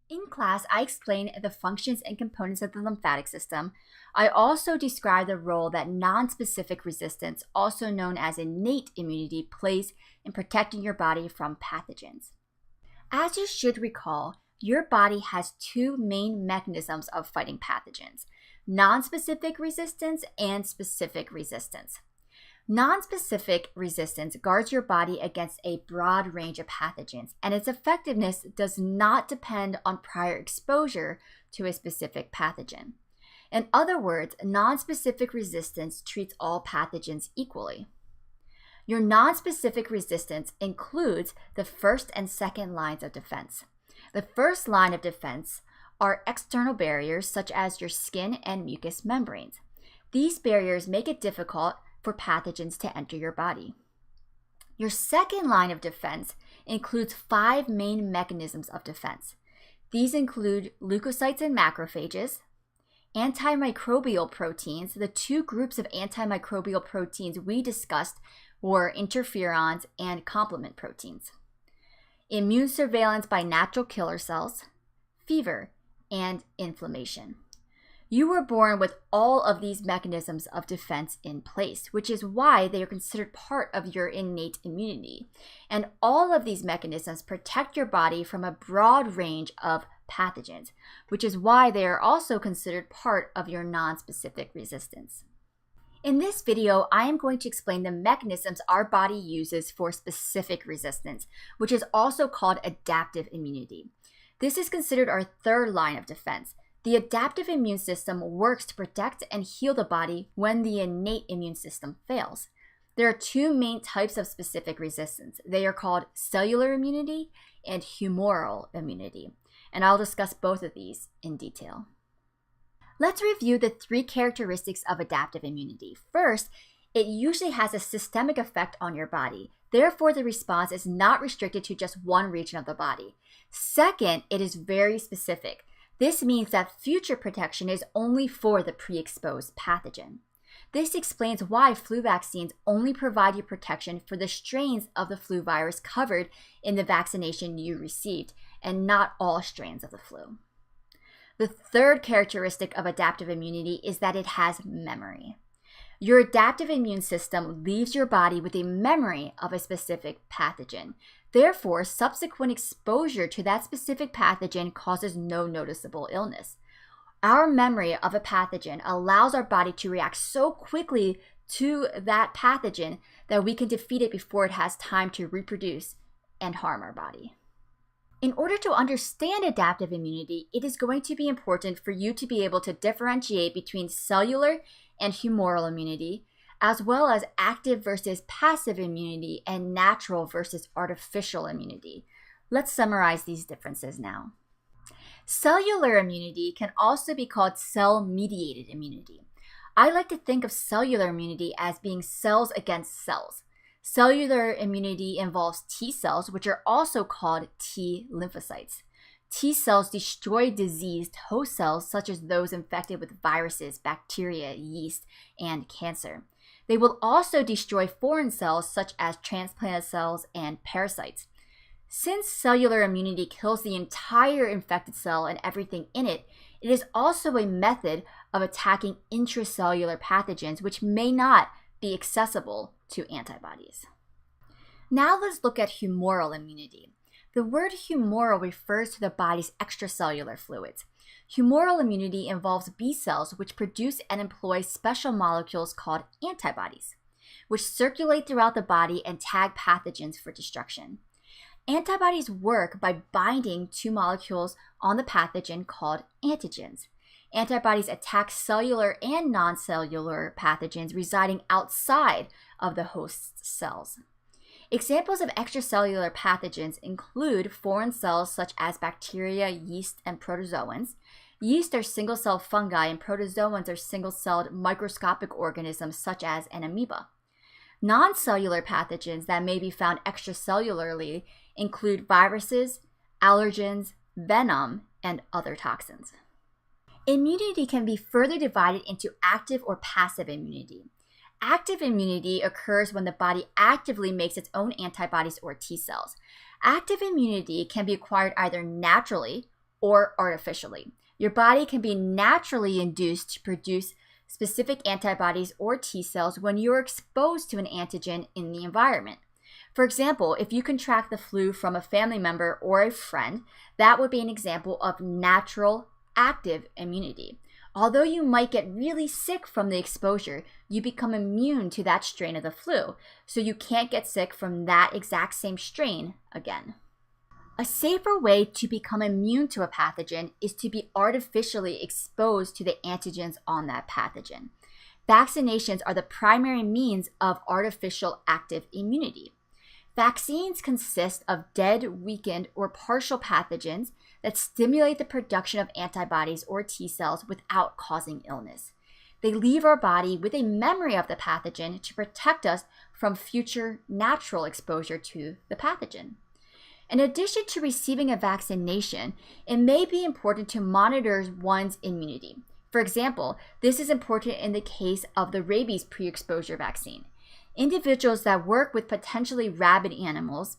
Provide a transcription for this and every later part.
In class, I explain the functions and components of the lymphatic system. I also describe the role that nonspecific resistance, also known as innate immunity, plays in protecting your body from pathogens. As you should recall, your body has two main mechanisms of fighting pathogens: nonspecific resistance and specific resistance. Nonspecific resistance guards your body against a broad range of pathogens, and its effectiveness does not depend on prior exposure to a specific pathogen. In other words, nonspecific resistance treats all pathogens equally. Your nonspecific resistance includes the first and second lines of defense. The first line of defense are external barriers such as your skin and mucous membranes. These barriers make it difficult for pathogens to enter your body. Your second line of defense includes 5 main mechanisms of defense. These include leukocytes and macrophages, antimicrobial proteins. The two groups of antimicrobial proteins we discussed were interferons and complement proteins, immune surveillance by natural killer cells, fever, and inflammation. You were born with all of these mechanisms of defense in place, which is why they are considered part of your innate immunity. And all of these mechanisms protect your body from a broad range of pathogens, which is why they are also considered part of your nonspecific resistance. In this video, I am going to explain the mechanisms our body uses for specific resistance, which is also called adaptive immunity. This is considered our third line of defense. The adaptive immune system works to protect and heal the body when the innate immune system fails. There are two main types of specific resistance. They are called cellular immunity and humoral immunity, and I'll discuss both of these in detail. Let's review the 3 characteristics of adaptive immunity. First, it usually has a systemic effect on your body. Therefore, the response is not restricted to just one region of the body. Second, it is very specific. This means that future protection is only for the pre-exposed pathogen. This explains why flu vaccines only provide you protection for the strains of the flu virus covered in the vaccination you received, and not all strains of the flu. The third characteristic of adaptive immunity is that it has memory. Your adaptive immune system leaves your body with a memory of a specific pathogen. Therefore, subsequent exposure to that specific pathogen causes no noticeable illness. Our memory of a pathogen allows our body to react so quickly to that pathogen that we can defeat it before it has time to reproduce and harm our body. In order to understand adaptive immunity, it is going to be important for you to be able to differentiate between cellular and humoral immunity, as well as active versus passive immunity and natural versus artificial immunity. Let's summarize these differences now. Cellular immunity can also be called cell-mediated immunity. I like to think of cellular immunity as being cells against cells. Cellular immunity involves T cells, which are also called T lymphocytes. T cells destroy diseased host cells, such as those infected with viruses, bacteria, yeast, and cancer. They will also destroy foreign cells, such as transplanted cells and parasites. Since cellular immunity kills the entire infected cell and everything in it, it is also a method of attacking intracellular pathogens, which may not be accessible to antibodies. Now let's look at humoral immunity. The word humoral refers to the body's extracellular fluids. Humoral immunity involves B cells, which produce and employ special molecules called antibodies, which circulate throughout the body and tag pathogens for destruction. Antibodies work by binding to molecules on the pathogen called antigens. Antibodies attack cellular and non-cellular pathogens residing outside of the host's cells. Examples of extracellular pathogens include foreign cells such as bacteria, yeast, and protozoans. Yeast are single-celled fungi, and protozoans are single-celled microscopic organisms such as an amoeba. Non-cellular pathogens that may be found extracellularly include viruses, allergens, venom, and other toxins. Immunity can be further divided into active or passive immunity. Active immunity occurs when the body actively makes its own antibodies or T cells. Active immunity can be acquired either naturally or artificially. Your body can be naturally induced to produce specific antibodies or T cells when you're exposed to an antigen in the environment. For example, if you contract the flu from a family member or a friend, that would be an example of natural active immunity. Although you might get really sick from the exposure, you become immune to that strain of the flu, so you can't get sick from that exact same strain again. A safer way to become immune to a pathogen is to be artificially exposed to the antigens on that pathogen. Vaccinations are the primary means of artificial active immunity. Vaccines consist of dead, weakened, or partial pathogens that stimulate the production of antibodies or T cells without causing illness. They leave our body with a memory of the pathogen to protect us from future natural exposure to the pathogen. In addition to receiving a vaccination, it may be important to monitor one's immunity. For example, this is important in the case of the rabies pre-exposure vaccine. Individuals that work with potentially rabid animals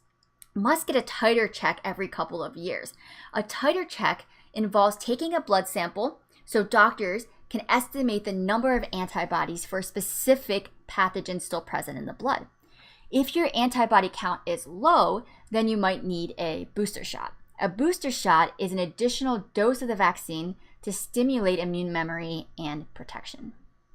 must get a titer check every couple of years. A titer check involves taking a blood sample so doctors can estimate the number of antibodies for a specific pathogen still present in the blood. If your antibody count is low, then you might need a booster shot. A booster shot is an additional dose of the vaccine to stimulate immune memory and protection.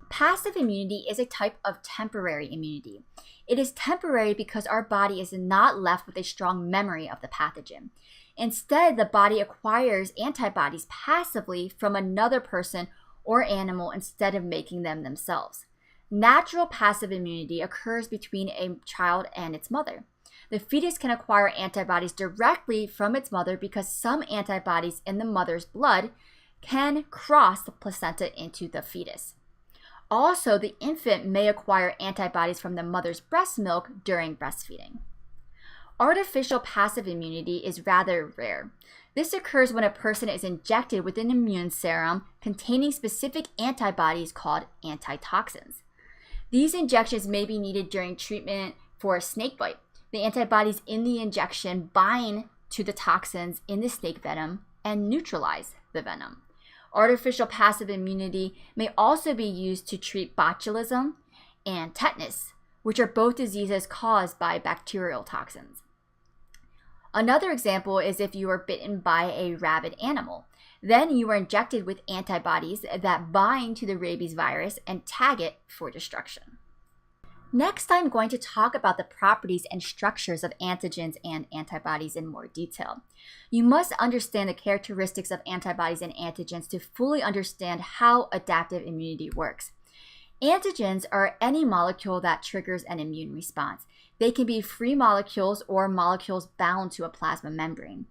Passive immunity is a type of temporary immunity. It is temporary because our body is not left with a strong memory of the pathogen. Instead, the body acquires antibodies passively from another person or animal instead of making them themselves. Natural passive immunity occurs between a child and its mother. The fetus can acquire antibodies directly from its mother because some antibodies in the mother's blood can cross the placenta into the fetus. Also, the infant may acquire antibodies from the mother's breast milk during breastfeeding. Artificial passive immunity is rather rare. This occurs when a person is injected with an immune serum containing specific antibodies called antitoxins. These injections may be needed during treatment for a snake bite. The antibodies in the injection bind to the toxins in the snake venom and neutralize the venom. Artificial passive immunity may also be used to treat botulism and tetanus, which are both diseases caused by bacterial toxins. Another example is if you are bitten by a rabid animal. Then you are injected with antibodies that bind to the rabies virus and tag it for destruction. Next, I'm going to talk about the properties and structures of antigens and antibodies in more detail. You must understand the characteristics of antibodies and antigens to fully understand how adaptive immunity works. Antigens are any molecule that triggers an immune response. They can be free molecules or molecules bound to a plasma membrane.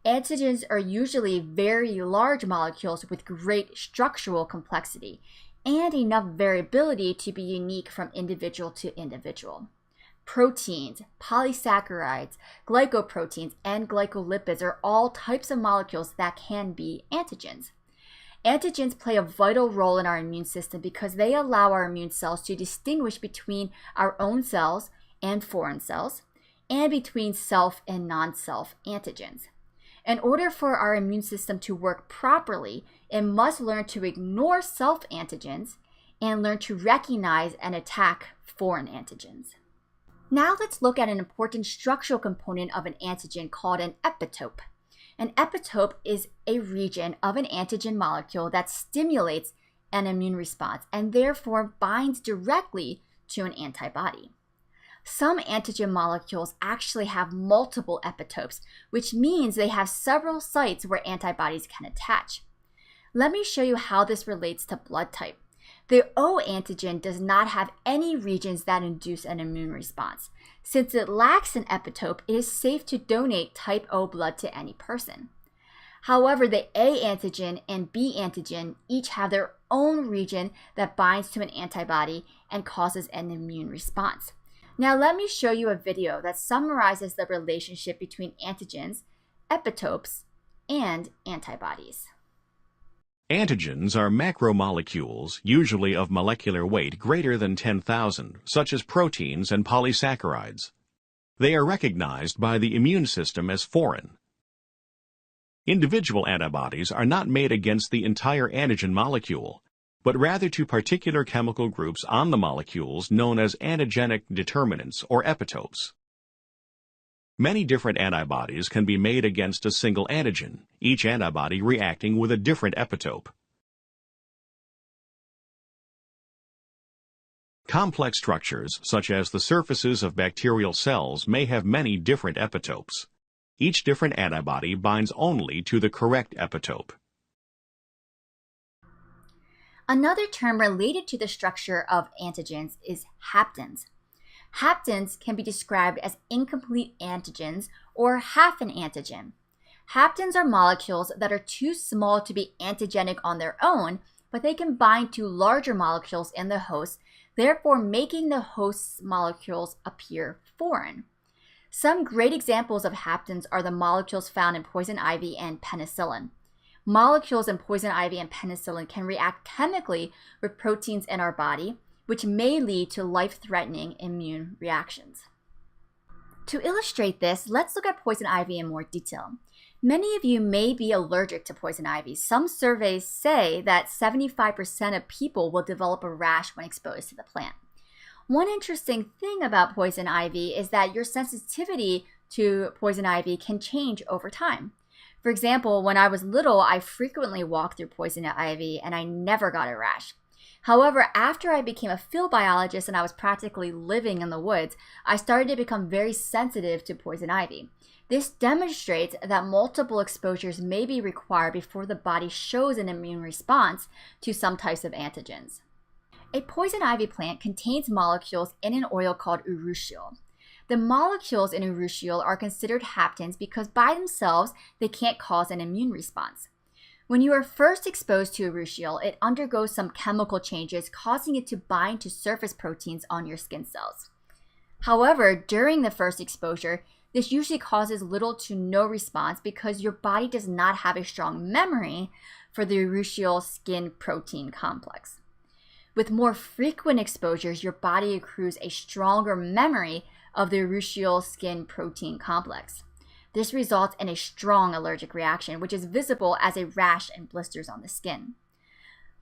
Antigens are usually very large molecules with great structural complexity and enough variability to be unique from individual to individual. Proteins, polysaccharides, glycoproteins, and glycolipids are all types of molecules that can be antigens. Antigens play a vital role in our immune system because they allow our immune cells to distinguish between our own cells and foreign cells, and between self and non-self antigens. In order for our immune system to work properly, it must learn to ignore self-antigens and learn to recognize and attack foreign antigens. Now let's look at an important structural component of an antigen called an epitope. An epitope is a region of an antigen molecule that stimulates an immune response and therefore binds directly to an antibody. Some antigen molecules actually have multiple epitopes, which means they have several sites where antibodies can attach. Let me show you how this relates to blood type. The O antigen does not have any regions that induce an immune response. Since it lacks an epitope, it is safe to donate type O blood to any person. However, the A antigen and B antigen each have their own region that binds to an antibody and causes an immune response. Now let me show you a video that summarizes the relationship between antigens, epitopes, and antibodies. Antigens are macromolecules, usually of molecular weight greater than 10,000, such as proteins and polysaccharides. They are recognized by the immune system as foreign. Individual antibodies are not made against the entire antigen molecule, but rather to particular chemical groups on the molecules known as antigenic determinants or epitopes. Many different antibodies can be made against a single antigen, each antibody reacting with a different epitope. Complex structures, such as the surfaces of bacterial cells, may have many different epitopes. Each different antibody binds only to the correct epitope. Another term related to the structure of antigens is haptens. Haptens can be described as incomplete antigens or half an antigen. Haptens are molecules that are too small to be antigenic on their own, but they can bind to larger molecules in the host, therefore making the host's molecules appear foreign. Some great examples of haptens are the molecules found in poison ivy and penicillin. Molecules in poison ivy and penicillin can react chemically with proteins in our body, which may lead to life-threatening immune reactions. To illustrate this, let's look at poison ivy in more detail. Many of you may be allergic to poison ivy. Some surveys say that 75% of people will develop a rash when exposed to the plant. One interesting thing about poison ivy is that your sensitivity to poison ivy can change over time. For example, when I was little, I frequently walked through poison ivy and I never got a rash. However, after I became a field biologist and I was practically living in the woods, I started to become very sensitive to poison ivy. This demonstrates that multiple exposures may be required before the body shows an immune response to some types of antigens. A poison ivy plant contains molecules in an oil called urushiol. The molecules in urushiol are considered haptens because by themselves they can't cause an immune response. When you are first exposed to urushiol, it undergoes some chemical changes, causing it to bind to surface proteins on your skin cells. However, during the first exposure, this usually causes little to no response because your body does not have a strong memory for the urushiol skin protein complex. With more frequent exposures, your body accrues a stronger memory of the urushiol skin protein complex. This results in a strong allergic reaction, which is visible as a rash and blisters on the skin.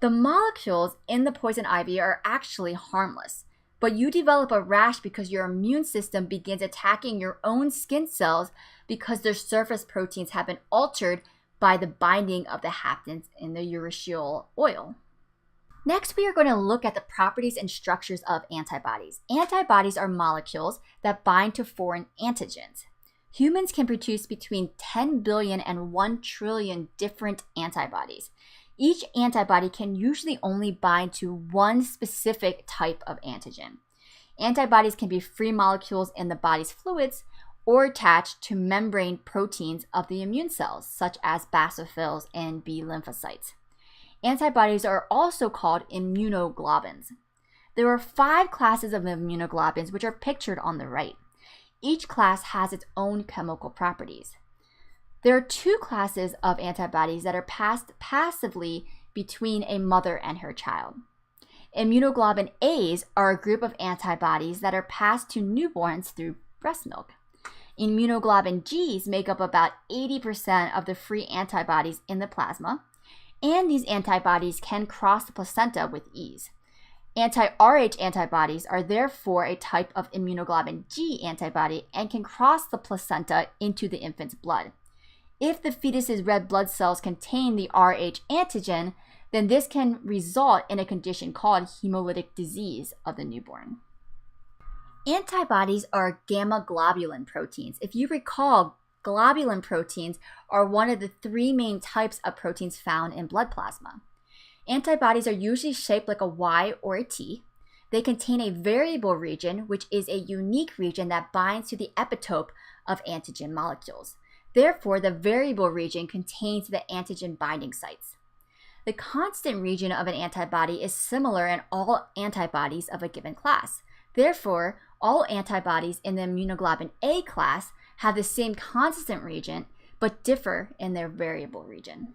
The molecules in the poison ivy are actually harmless, but you develop a rash because your immune system begins attacking your own skin cells because their surface proteins have been altered by the binding of the haptens in the urushiol oil. Next, we are going to look at the properties and structures of antibodies. Antibodies are molecules that bind to foreign antigens. Humans can produce between 10 billion and 1 trillion different antibodies. Each antibody can usually only bind to one specific type of antigen. Antibodies can be free molecules in the body's fluids or attached to membrane proteins of the immune cells, such as basophils and B lymphocytes. Antibodies are also called immunoglobulins. There are 5 classes of immunoglobulins which are pictured on the right. Each class has its own chemical properties. There are 2 classes of antibodies that are passed passively between a mother and her child. Immunoglobulin A's are a group of antibodies that are passed to newborns through breast milk. Immunoglobulin G's make up about 80% of the free antibodies in the plasma, and these antibodies can cross the placenta with ease. Anti-Rh antibodies are therefore a type of immunoglobulin G antibody and can cross the placenta into the infant's blood. If the fetus's red blood cells contain the Rh antigen, then this can result in a condition called hemolytic disease of the newborn. Antibodies are gamma globulin proteins. If you recall, globulin proteins are one of the 3 main types of proteins found in blood plasma. Antibodies are usually shaped like a Y or a T. They contain a variable region, which is a unique region that binds to the epitope of antigen molecules. Therefore, the variable region contains the antigen binding sites. The constant region of an antibody is similar in all antibodies of a given class. Therefore, all antibodies in the immunoglobulin A class have the same constant region, but differ in their variable region.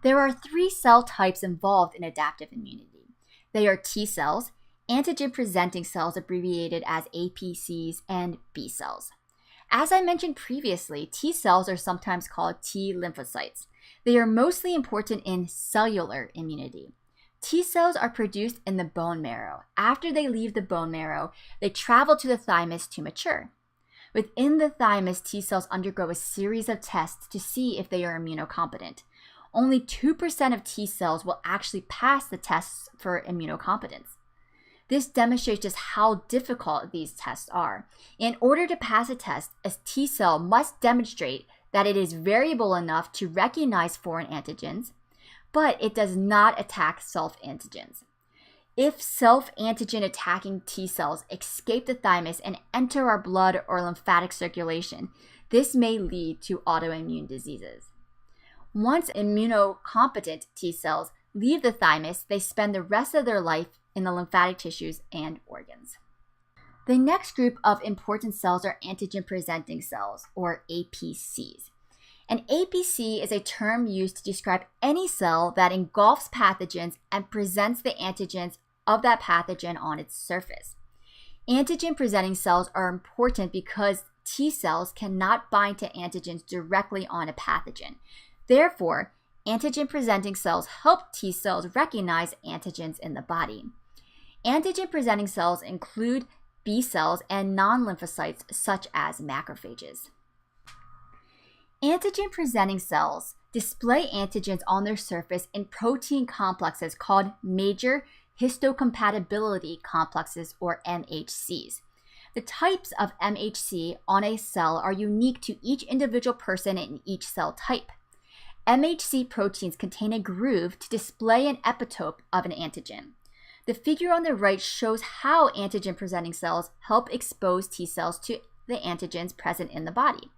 There are 3 cell types involved in adaptive immunity. They are T cells, antigen-presenting cells abbreviated as APCs, and B cells. As I mentioned previously, T cells are sometimes called T lymphocytes. They are mostly important in cellular immunity. T cells are produced in the bone marrow. After they leave the bone marrow, they travel to the thymus to mature. Within the thymus, T cells undergo a series of tests to see if they are immunocompetent. Only 2% of T cells will actually pass the tests for immunocompetence. This demonstrates just how difficult these tests are. In order to pass a test, a T cell must demonstrate that it is variable enough to recognize foreign antigens, but it does not attack self-antigens. If self-antigen attacking T cells escape the thymus and enter our blood or lymphatic circulation, this may lead to autoimmune diseases. Once immunocompetent T cells leave the thymus, they spend the rest of their life in the lymphatic tissues and organs. The next group of important cells are antigen-presenting cells, or APCs. An APC is a term used to describe any cell that engulfs pathogens and presents the antigens of that pathogen on its surface. Antigen-presenting cells are important because T cells cannot bind to antigens directly on a pathogen. Therefore, antigen-presenting cells help T cells recognize antigens in the body. Antigen-presenting cells include B cells and non-lymphocytes such as macrophages. Antigen-presenting cells display antigens on their surface in protein complexes called major histocompatibility complexes, or MHCs. The types of MHC on a cell are unique to each individual person and each cell type. MHC proteins contain a groove to display an epitope of an antigen. The figure on the right shows how antigen-presenting cells help expose T cells to the antigens present in the body.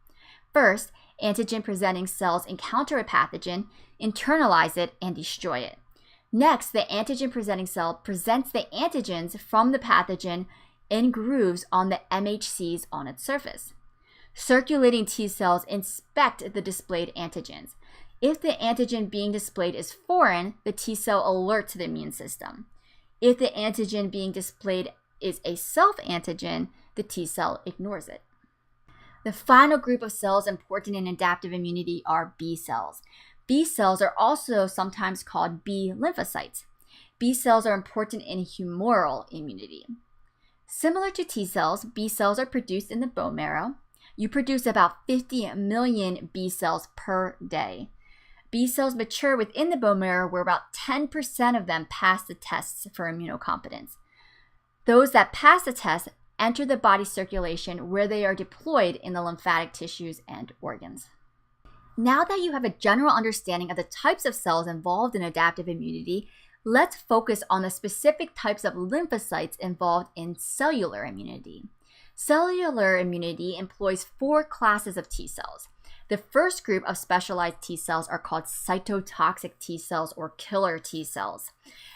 First, antigen-presenting cells encounter a pathogen, internalize it, and destroy it. Next, the antigen-presenting cell presents the antigens from the pathogen in grooves on the MHCs on its surface. Circulating T cells inspect the displayed antigens. If the antigen being displayed is foreign, the T cell alerts the immune system. If the antigen being displayed is a self-antigen, the T cell ignores it. The final group of cells important in adaptive immunity are B cells. B cells are also sometimes called B lymphocytes. B cells are important in humoral immunity. Similar to T cells, B cells are produced in the bone marrow. You produce about 50 million B cells per day. B cells mature within the bone marrow where about 10% of them pass the tests for immunocompetence. Those that pass the test enter the body circulation where they are deployed in the lymphatic tissues and organs. Now that you have a general understanding of the types of cells involved in adaptive immunity, let's focus on the specific types of lymphocytes involved in cellular immunity. Cellular immunity employs 4 classes of T cells. The first group of specialized T cells are called cytotoxic T cells, or killer T cells.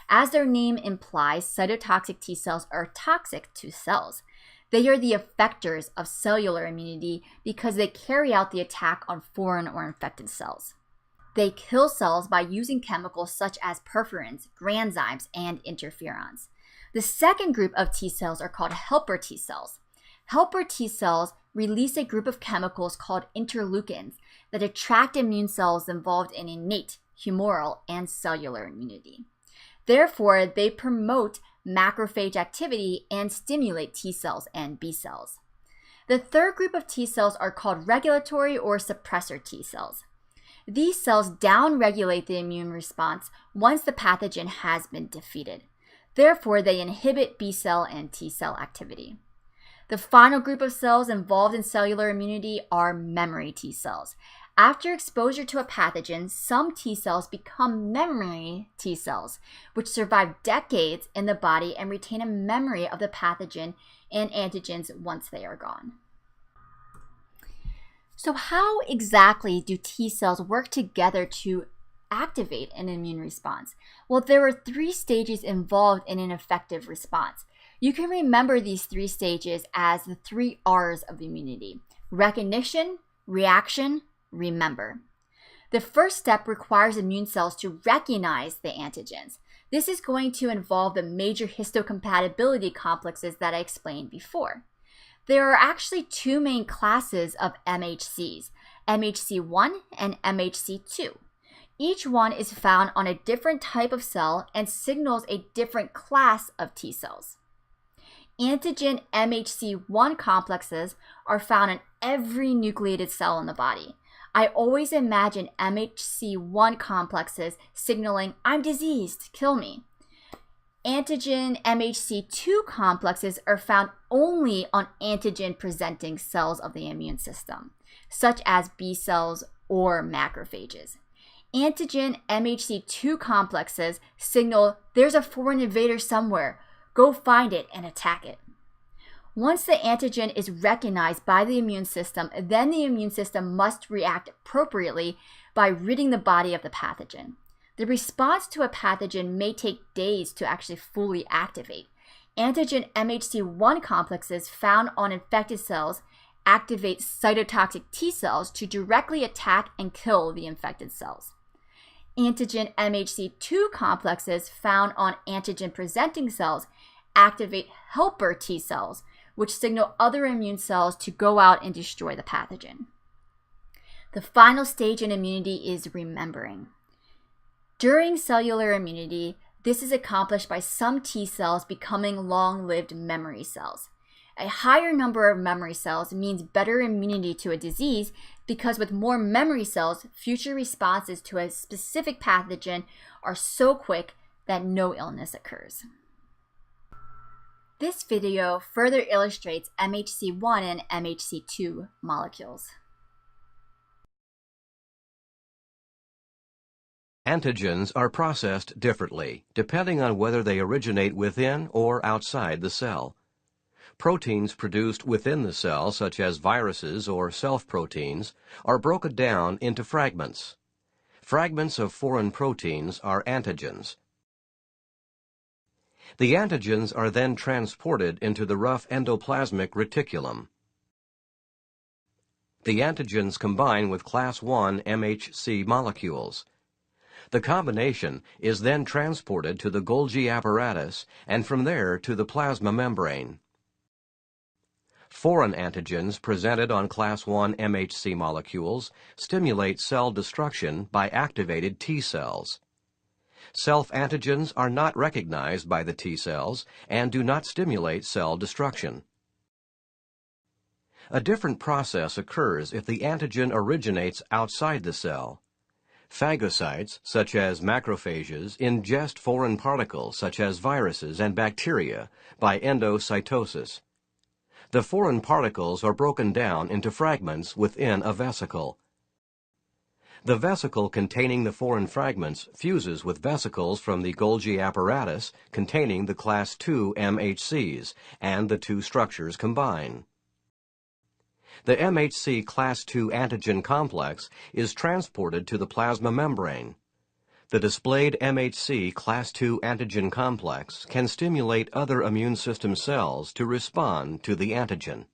As their name implies, cytotoxic T cells are toxic to cells. They are the effectors of cellular immunity because they carry out the attack on foreign or infected cells. They kill cells by using chemicals such as perforins, granzymes, and interferons. The second group of T cells are called helper T cells. Helper T cells release a group of chemicals called interleukins that attract immune cells involved in innate, humoral, and cellular immunity. Therefore, they promote macrophage activity and stimulate T cells and B cells. The third group of T cells are called regulatory or suppressor T cells. These cells downregulate the immune response once the pathogen has been defeated. Therefore, they inhibit B cell and T cell activity. The final group of cells involved in cellular immunity are memory T cells. After exposure to a pathogen, some T cells become memory T cells, which survive decades in the body and retain a memory of the pathogen and antigens once they are gone. So how exactly do T cells work together to activate an immune response? Well, there are 3 stages involved in an effective response. You can remember these 3 stages as the 3 R's of immunity: recognition, reaction, remember. The first step requires immune cells to recognize the antigens. This is going to involve the major histocompatibility complexes that I explained before. There are actually two main classes of MHCs, MHC1 and MHC2. Each one is found on a different type of cell and signals a different class of T cells. Antigen MHC1 complexes are found in every nucleated cell in the body. I always imagine MHC1 complexes signaling, "I'm diseased, kill me." Antigen MHC2 complexes are found only on antigen-presenting cells of the immune system, such as B cells or macrophages. Antigen MHC2 complexes signal, "There's a foreign invader somewhere. Go find it and attack it." Once the antigen is recognized by the immune system, then the immune system must react appropriately by ridding the body of the pathogen. The response to a pathogen may take days to actually fully activate. Antigen MHC1 complexes found on infected cells activate cytotoxic T cells to directly attack and kill the infected cells. Antigen MHC2 complexes found on antigen-presenting cells activate helper T cells, which signal other immune cells to go out and destroy the pathogen. The final stage in immunity is remembering. During cellular immunity, this is accomplished by some T cells becoming long-lived memory cells. A higher number of memory cells means better immunity to a disease because with more memory cells, future responses to a specific pathogen are so quick that no illness occurs. This video further illustrates MHC1 and MHC2 molecules. Antigens are processed differently, depending on whether they originate within or outside the cell. Proteins produced within the cell, such as viruses or self-proteins, are broken down into fragments. Fragments of foreign proteins are antigens. The antigens are then transported into the rough endoplasmic reticulum. The antigens combine with class I MHC molecules. The combination is then transported to the Golgi apparatus and from there to the plasma membrane. Foreign antigens presented on class I MHC molecules stimulate cell destruction by activated T cells. Self-antigens are not recognized by the T cells and do not stimulate cell destruction. A different process occurs if the antigen originates outside the cell. Phagocytes, such as macrophages, ingest foreign particles, such as viruses and bacteria, by endocytosis. The foreign particles are broken down into fragments within a vesicle. The vesicle containing the foreign fragments fuses with vesicles from the Golgi apparatus containing the class II MHCs, and the two structures combine. The MHC class II antigen complex is transported to the plasma membrane. The displayed MHC class II antigen complex can stimulate other immune system cells to respond to the antigen.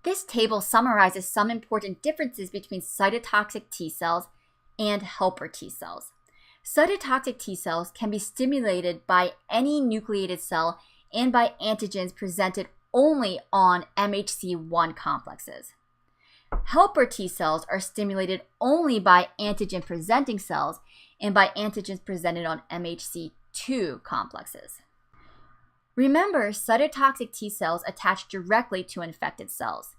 This table summarizes some important differences between cytotoxic T cells and helper T cells. Cytotoxic T cells can be stimulated by any nucleated cell and by antigens presented only on MHC1 complexes. Helper T cells are stimulated only by antigen-presenting cells and by antigens presented on MHC2 complexes. Remember, cytotoxic T cells attach directly to infected cells.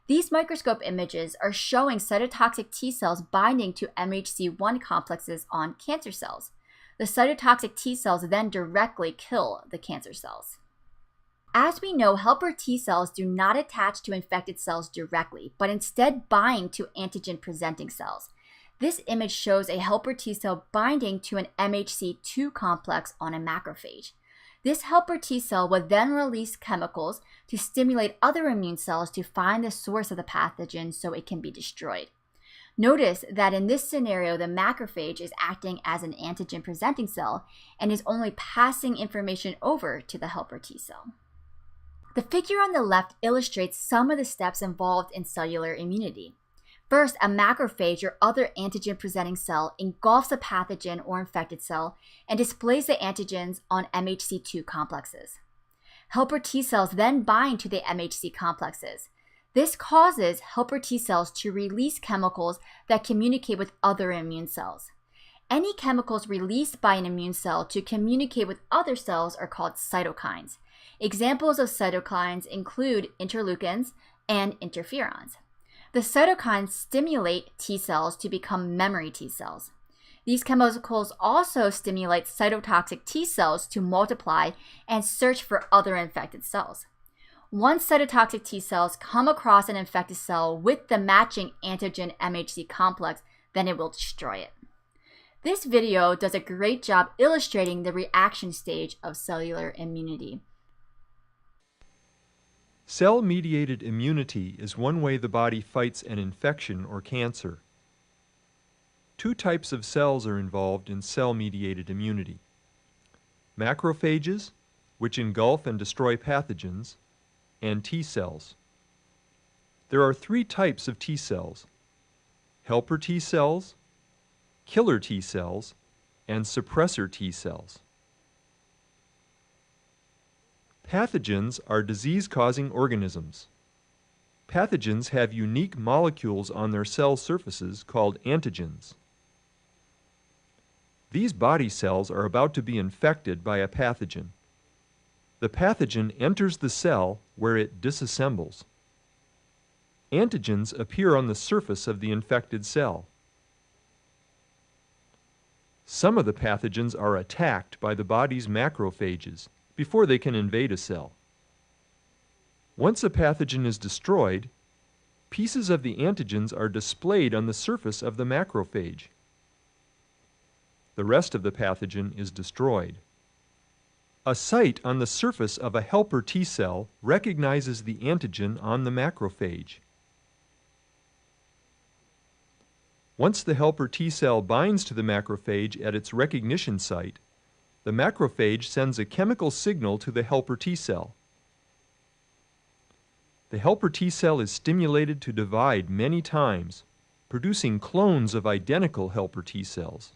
These microscope images are showing cytotoxic T cells binding to MHC1 complexes on cancer cells. The cytotoxic T cells then directly kill the cancer cells. As we know, helper T cells do not attach to infected cells directly, but instead bind to antigen-presenting cells. This image shows a helper T cell binding to an MHC2 complex on a macrophage. This helper T cell will then release chemicals to stimulate other immune cells to find the source of the pathogen so it can be destroyed. Notice that in this scenario, the macrophage is acting as an antigen-presenting cell and is only passing information over to the helper T cell. The figure on the left illustrates some of the steps involved in cellular immunity. First, a macrophage or other antigen-presenting cell engulfs a pathogen or infected cell and displays the antigens on MHC2 complexes. Helper T cells then bind to the MHC complexes. This causes helper T cells to release chemicals that communicate with other immune cells. Any chemicals released by an immune cell to communicate with other cells are called cytokines. Examples of cytokines include interleukins and interferons. The cytokines stimulate T cells to become memory T cells. These chemicals also stimulate cytotoxic T cells to multiply and search for other infected cells. Once cytotoxic T cells come across an infected cell with the matching antigen MHC complex, then it will destroy it. This video does a great job illustrating the reaction stage of cellular immunity. Cell-mediated immunity is one way the body fights an infection or cancer. Two types of cells are involved in cell-mediated immunity. Macrophages, which engulf and destroy pathogens, and T cells. There are three types of T cells: helper T cells, killer T cells, and suppressor T cells. Pathogens are disease-causing organisms. Pathogens have unique molecules on their cell surfaces called antigens. These body cells are about to be infected by a pathogen. The pathogen enters the cell where it disassembles. Antigens appear on the surface of the infected cell. Some of the pathogens are attacked by the body's macrophages before they can invade a cell. Once a pathogen is destroyed, pieces of the antigens are displayed on the surface of the macrophage. The rest of the pathogen is destroyed. A site on the surface of a helper T cell recognizes the antigen on the macrophage. Once the helper T cell binds to the macrophage at its recognition site, the macrophage sends a chemical signal to the helper T cell. The helper T cell is stimulated to divide many times, producing clones of identical helper T cells.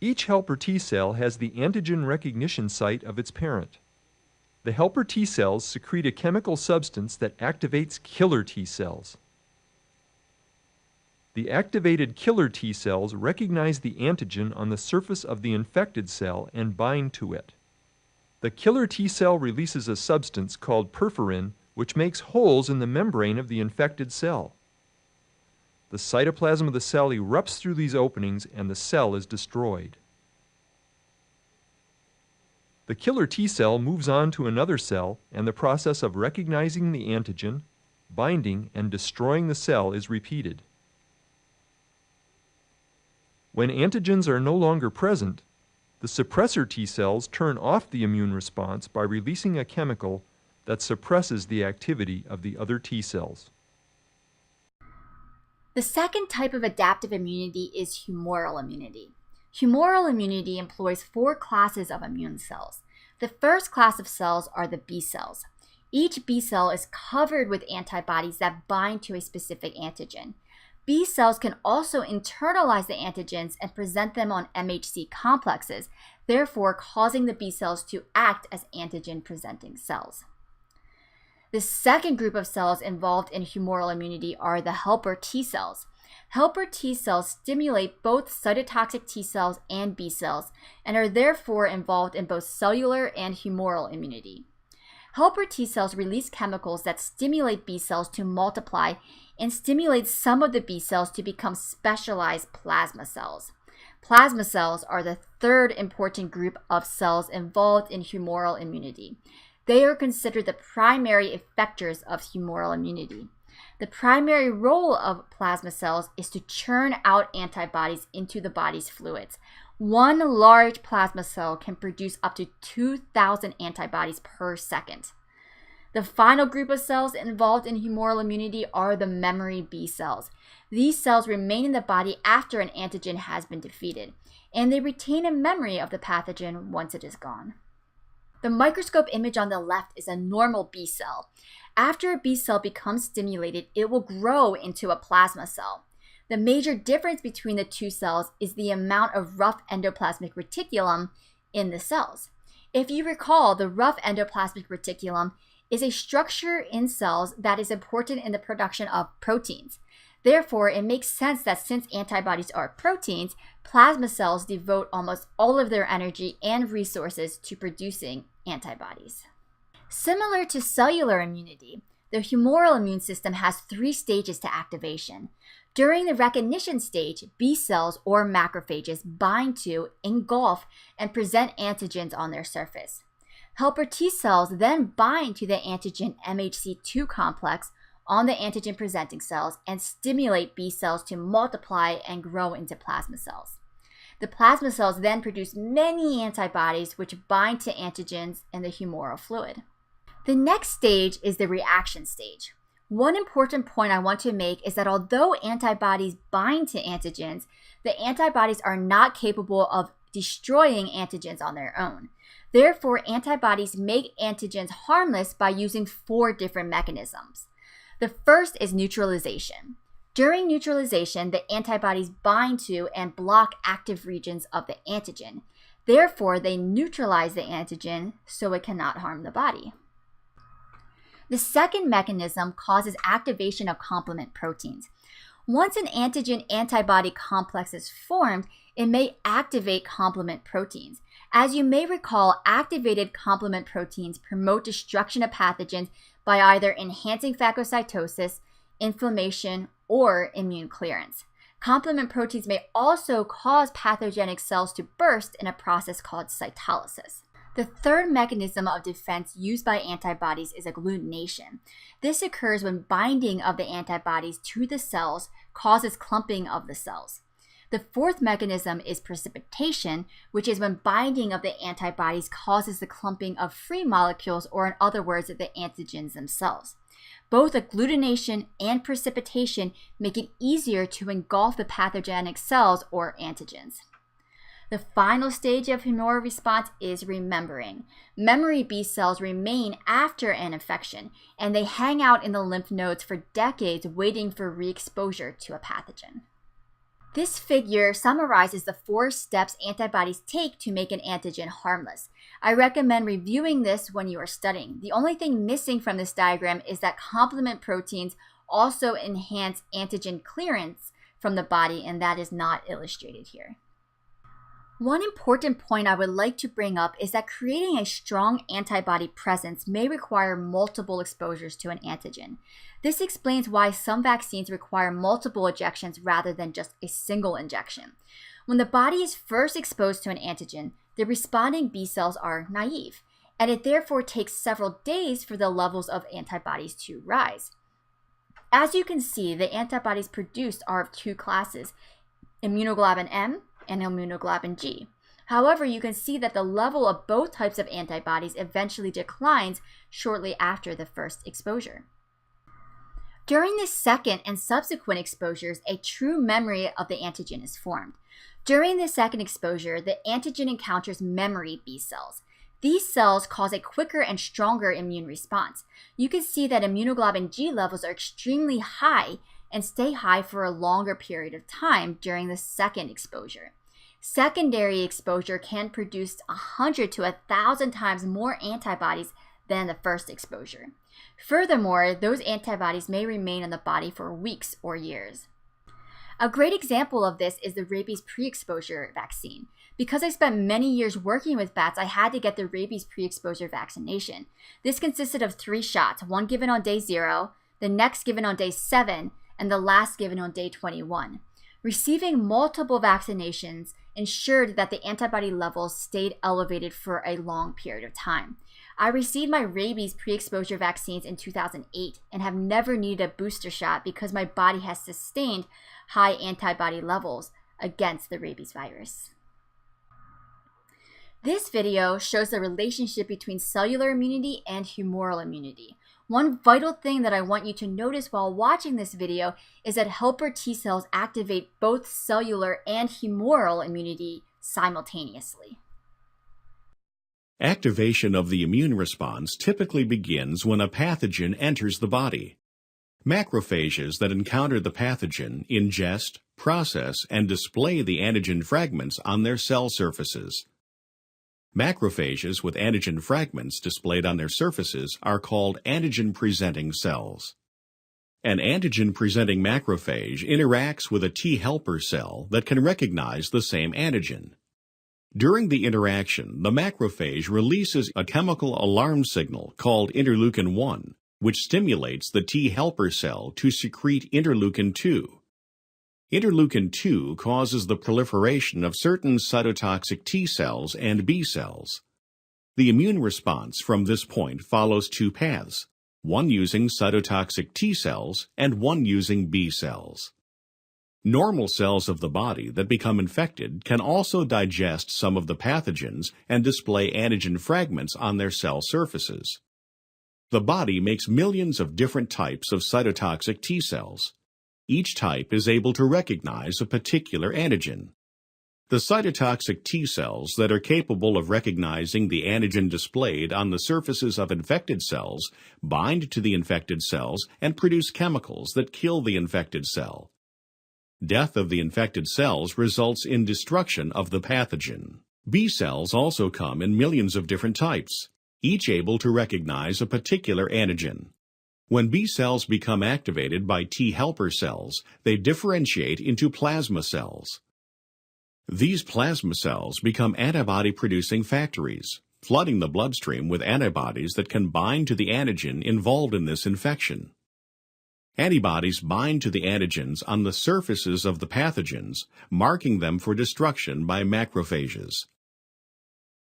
Each helper T cell has the antigen recognition site of its parent. The helper T cells secrete a chemical substance that activates killer T cells. The activated killer T cells recognize the antigen on the surface of the infected cell and bind to it. The killer T cell releases a substance called perforin, which makes holes in the membrane of the infected cell. The cytoplasm of the cell erupts through these openings and the cell is destroyed. The killer T cell moves on to another cell, and the process of recognizing the antigen, binding, and destroying the cell is repeated. When antigens are no longer present, the suppressor T cells turn off the immune response by releasing a chemical that suppresses the activity of the other T cells. The second type of adaptive immunity is humoral immunity. Humoral immunity employs four classes of immune cells. The first class of cells are the B cells. Each B cell is covered with antibodies that bind to a specific antigen. B cells can also internalize the antigens and present them on MHC complexes, therefore causing the B cells to act as antigen-presenting cells. The second group of cells involved in humoral immunity are the helper T cells. Helper T cells stimulate both cytotoxic T cells and B cells and are therefore involved in both cellular and humoral immunity. Helper T cells release chemicals that stimulate B cells to multiply and stimulate some of the B cells to become specialized plasma cells. Plasma cells are the third important group of cells involved in humoral immunity. They are considered the primary effectors of humoral immunity. The primary role of plasma cells is to churn out antibodies into the body's fluids. One large plasma cell can produce up to 2,000 antibodies per second. The final group of cells involved in humoral immunity are the memory B cells. These cells remain in the body after an antigen has been defeated, and they retain a memory of the pathogen once it is gone. The microscope image on the left is a normal B cell. After a B cell becomes stimulated, it will grow into a plasma cell. The major difference between the two cells is the amount of rough endoplasmic reticulum in the cells. If you recall, the rough endoplasmic reticulum is a structure in cells that is important in the production of proteins. Therefore, it makes sense that since antibodies are proteins, plasma cells devote almost all of their energy and resources to producing antibodies. Similar to cellular immunity, the humoral immune system has 3 stages to activation. During the recognition stage, B cells or macrophages bind to, engulf, and present antigens on their surface. Helper T cells then bind to the antigen MHC2 complex on the antigen-presenting cells and stimulate B cells to multiply and grow into plasma cells. The plasma cells then produce many antibodies which bind to antigens in the humoral fluid. The next stage is the reaction stage. One important point I want to make is that although antibodies bind to antigens, the antibodies are not capable of destroying antigens on their own. Therefore, antibodies make antigens harmless by using 4 different mechanisms. The first is neutralization. During neutralization, the antibodies bind to and block active regions of the antigen. Therefore, they neutralize the antigen so it cannot harm the body. The second mechanism causes activation of complement proteins. Once an antigen-antibody complex is formed, it may activate complement proteins. As you may recall, activated complement proteins promote destruction of pathogens by either enhancing phagocytosis, inflammation, or immune clearance. Complement proteins may also cause pathogenic cells to burst in a process called cytolysis. The third mechanism of defense used by antibodies is agglutination. This occurs when binding of the antibodies to the cells causes clumping of the cells. The fourth mechanism is precipitation, which is when binding of the antibodies causes the clumping of free molecules, or in other words, the antigens themselves. Both agglutination and precipitation make it easier to engulf the pathogenic cells or antigens. The final stage of humoral response is remembering. Memory B cells remain after an infection, and they hang out in the lymph nodes for decades waiting for re-exposure to a pathogen. This figure summarizes the 4 steps antibodies take to make an antigen harmless. I recommend reviewing this when you are studying. The only thing missing from this diagram is that complement proteins also enhance antigen clearance from the body, and that is not illustrated here. One important point I would like to bring up is that creating a strong antibody presence may require multiple exposures to an antigen. This explains why some vaccines require multiple injections rather than just a single injection. When the body is first exposed to an antigen, the responding B cells are naive, and it therefore takes several days for the levels of antibodies to rise. As you can see, the antibodies produced are of 2 classes, immunoglobulin M and immunoglobulin G. However, you can see that the level of both types of antibodies eventually declines shortly after the first exposure. During the second and subsequent exposures, a true memory of the antigen is formed. During the second exposure, the antigen encounters memory B cells. These cells cause a quicker and stronger immune response. You can see that immunoglobulin G levels are extremely high and stay high for a longer period of time during the second exposure. Secondary exposure can produce 100 to 1,000 times more antibodies than the first exposure. Furthermore, those antibodies may remain in the body for weeks or years. A great example of this is the rabies pre-exposure vaccine. Because I spent many years working with bats, I had to get the rabies pre-exposure vaccination. This consisted of 3 shots, one given on day 0, the next given on day 7, and the last given on day 21. Receiving multiple vaccinations ensured that the antibody levels stayed elevated for a long period of time. I received my rabies pre-exposure vaccines in 2008 and have never needed a booster shot because my body has sustained high antibody levels against the rabies virus. This video shows the relationship between cellular immunity and humoral immunity. One vital thing that I want you to notice while watching this video is that helper T cells activate both cellular and humoral immunity simultaneously. Activation of the immune response typically begins when a pathogen enters the body. Macrophages that encounter the pathogen ingest, process, and display the antigen fragments on their cell surfaces. Macrophages with antigen fragments displayed on their surfaces are called antigen-presenting cells. An antigen-presenting macrophage interacts with a T helper cell that can recognize the same antigen. During the interaction, the macrophage releases a chemical alarm signal called interleukin-1, which stimulates the T helper cell to secrete interleukin-2. Interleukin-2 causes the proliferation of certain cytotoxic T cells and B cells. The immune response from this point follows two paths, one using cytotoxic T cells and one using B cells. Normal cells of the body that become infected can also digest some of the pathogens and display antigen fragments on their cell surfaces. The body makes millions of different types of cytotoxic T cells. Each type is able to recognize a particular antigen. The cytotoxic T cells that are capable of recognizing the antigen displayed on the surfaces of infected cells bind to the infected cells and produce chemicals that kill the infected cell. Death of the infected cells results in destruction of the pathogen. B cells also come in millions of different types, each able to recognize a particular antigen. When B cells become activated by T helper cells, they differentiate into plasma cells. These plasma cells become antibody-producing factories, flooding the bloodstream with antibodies that can bind to the antigen involved in this infection. Antibodies bind to the antigens on the surfaces of the pathogens, marking them for destruction by macrophages.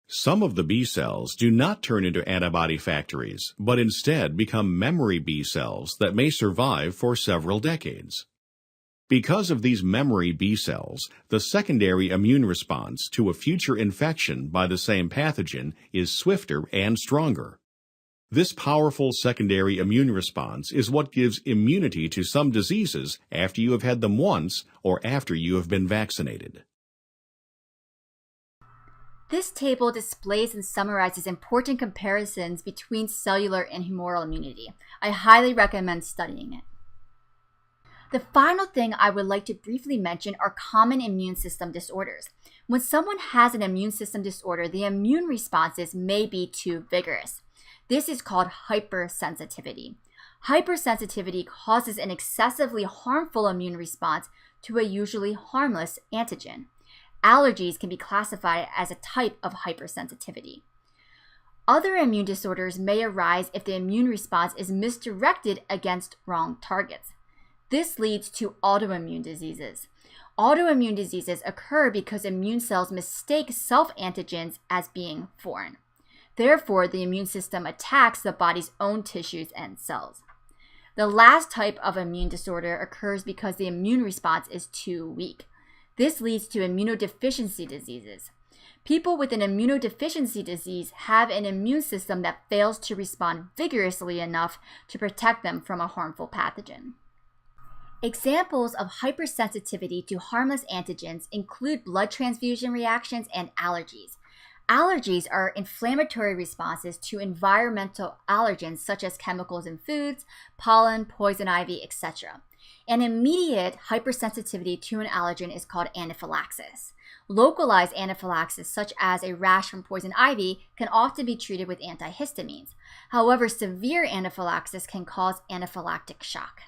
Some of the B cells do not turn into antibody factories, but instead become memory B cells that may survive for several decades. Because of these memory B cells, the secondary immune response to a future infection by the same pathogen is swifter and stronger. This powerful secondary immune response is what gives immunity to some diseases after you have had them once or after you have been vaccinated. This table displays and summarizes important comparisons between cellular and humoral immunity. I highly recommend studying it. The final thing I would like to briefly mention are common immune system disorders. When someone has an immune system disorder, the immune responses may be too vigorous. This is called hypersensitivity. Hypersensitivity causes an excessively harmful immune response to a usually harmless antigen. Allergies can be classified as a type of hypersensitivity. Other immune disorders may arise if the immune response is misdirected against wrong targets. This leads to autoimmune diseases. Autoimmune diseases occur because immune cells mistake self-antigens as being foreign. Therefore, the immune system attacks the body's own tissues and cells. The last type of immune disorder occurs because the immune response is too weak. This leads to immunodeficiency diseases. People with an immunodeficiency disease have an immune system that fails to respond vigorously enough to protect them from a harmful pathogen. Examples of hypersensitivity to harmless antigens include blood transfusion reactions and allergies. Allergies are inflammatory responses to environmental allergens such as chemicals in foods, pollen, poison ivy, etc. An immediate hypersensitivity to an allergen is called anaphylaxis. Localized anaphylaxis, such as a rash from poison ivy, can often be treated with antihistamines. However, severe anaphylaxis can cause anaphylactic shock.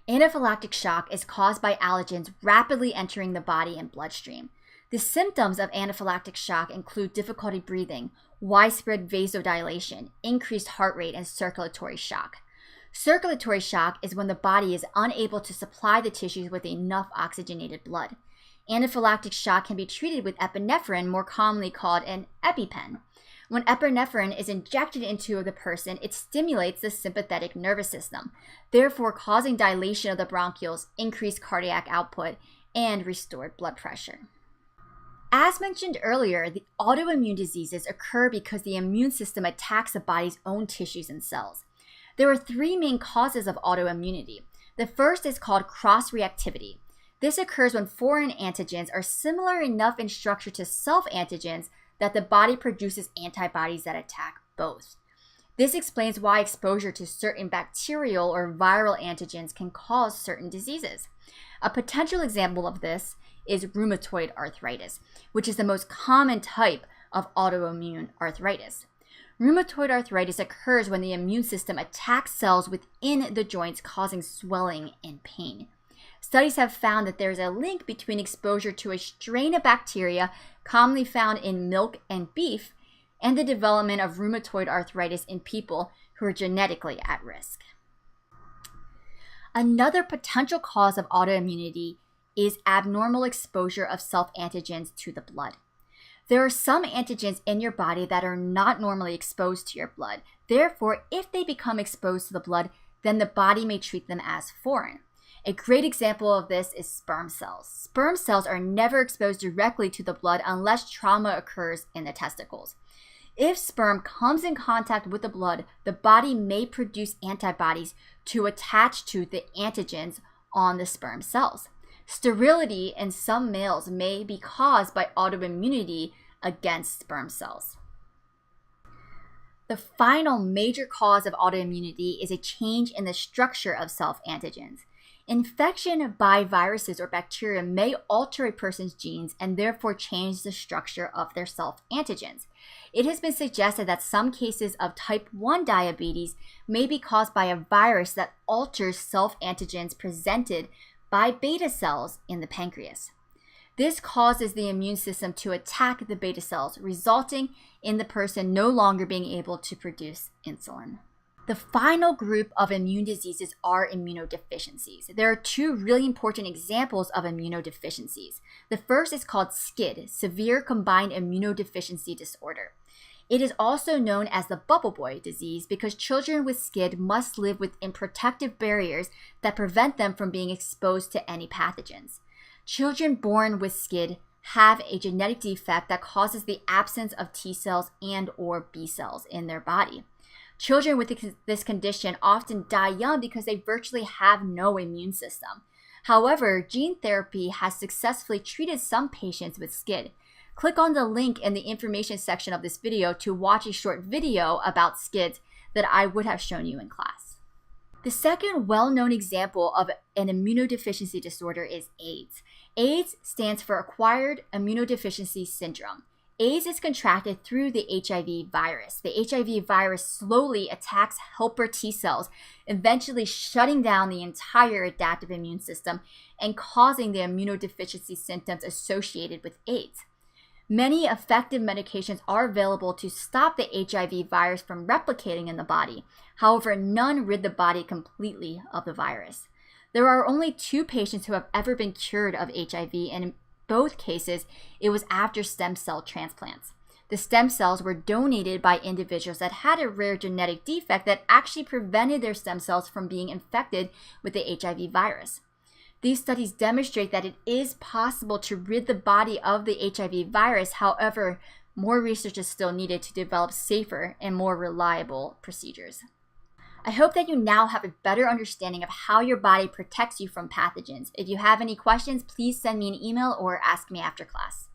Anaphylactic shock is caused by allergens rapidly entering the body and bloodstream. The symptoms of anaphylactic shock include difficulty breathing, widespread vasodilation, increased heart rate, and circulatory shock. Circulatory shock is when the body is unable to supply the tissues with enough oxygenated blood. Anaphylactic shock can be treated with epinephrine, more commonly called an EpiPen. When epinephrine is injected into the person, it stimulates the sympathetic nervous system, therefore causing dilation of the bronchioles, increased cardiac output, and restored blood pressure. As mentioned earlier, the autoimmune diseases occur because the immune system attacks the body's own tissues and cells. There are three main causes of autoimmunity. The first is called cross-reactivity. This occurs when foreign antigens are similar enough in structure to self-antigens that the body produces antibodies that attack both. This explains why exposure to certain bacterial or viral antigens can cause certain diseases. A potential example of this is rheumatoid arthritis, which is the most common type of autoimmune arthritis. Rheumatoid arthritis occurs when the immune system attacks cells within the joints, causing swelling and pain. Studies have found that there is a link between exposure to a strain of bacteria commonly found in milk and beef and the development of rheumatoid arthritis in people who are genetically at risk. Another potential cause of autoimmunity is abnormal exposure of self-antigens to the blood. There are some antigens in your body that are not normally exposed to your blood. Therefore, if they become exposed to the blood, then the body may treat them as foreign. A great example of this is sperm cells. Sperm cells are never exposed directly to the blood unless trauma occurs in the testicles. If sperm comes in contact with the blood, the body may produce antibodies to attach to the antigens on the sperm cells. Sterility in some males may be caused by autoimmunity against sperm cells. The final major cause of autoimmunity is a change in the structure of self-antigens. Infection by viruses or bacteria may alter a person's genes and therefore change the structure of their self-antigens. It has been suggested that some cases of type 1 diabetes may be caused by a virus that alters self-antigens presented by beta cells in the pancreas. This causes the immune system to attack the beta cells, resulting in the person no longer being able to produce insulin. The final group of immune diseases are immunodeficiencies. There are two really important examples of immunodeficiencies. The first is called SCID, Severe Combined Immunodeficiency Disorder. It is also known as the bubble boy disease because children with SCID must live within protective barriers that prevent them from being exposed to any pathogens. Children born with SCID have a genetic defect that causes the absence of T cells and/or B cells in their body. Children with this condition often die young because they virtually have no immune system. However, gene therapy has successfully treated some patients with SCID. Click on the link in the information section of this video to watch a short video about SCID that I would have shown you in class. The second well-known example of an immunodeficiency disorder is AIDS. AIDS stands for Acquired Immunodeficiency Syndrome. AIDS is contracted through the HIV virus. The HIV virus slowly attacks helper T cells, eventually shutting down the entire adaptive immune system and causing the immunodeficiency symptoms associated with AIDS. Many effective medications are available to stop the HIV virus from replicating in the body. However, none rid the body completely of the virus. There are only 2 patients who have ever been cured of HIV, and in both cases, it was after stem cell transplants. The stem cells were donated by individuals that had a rare genetic defect that actually prevented their stem cells from being infected with the HIV virus. These studies demonstrate that it is possible to rid the body of the HIV virus. However, more research is still needed to develop safer and more reliable procedures. I hope that you now have a better understanding of how your body protects you from pathogens. If you have any questions, please send me an email or ask me after class.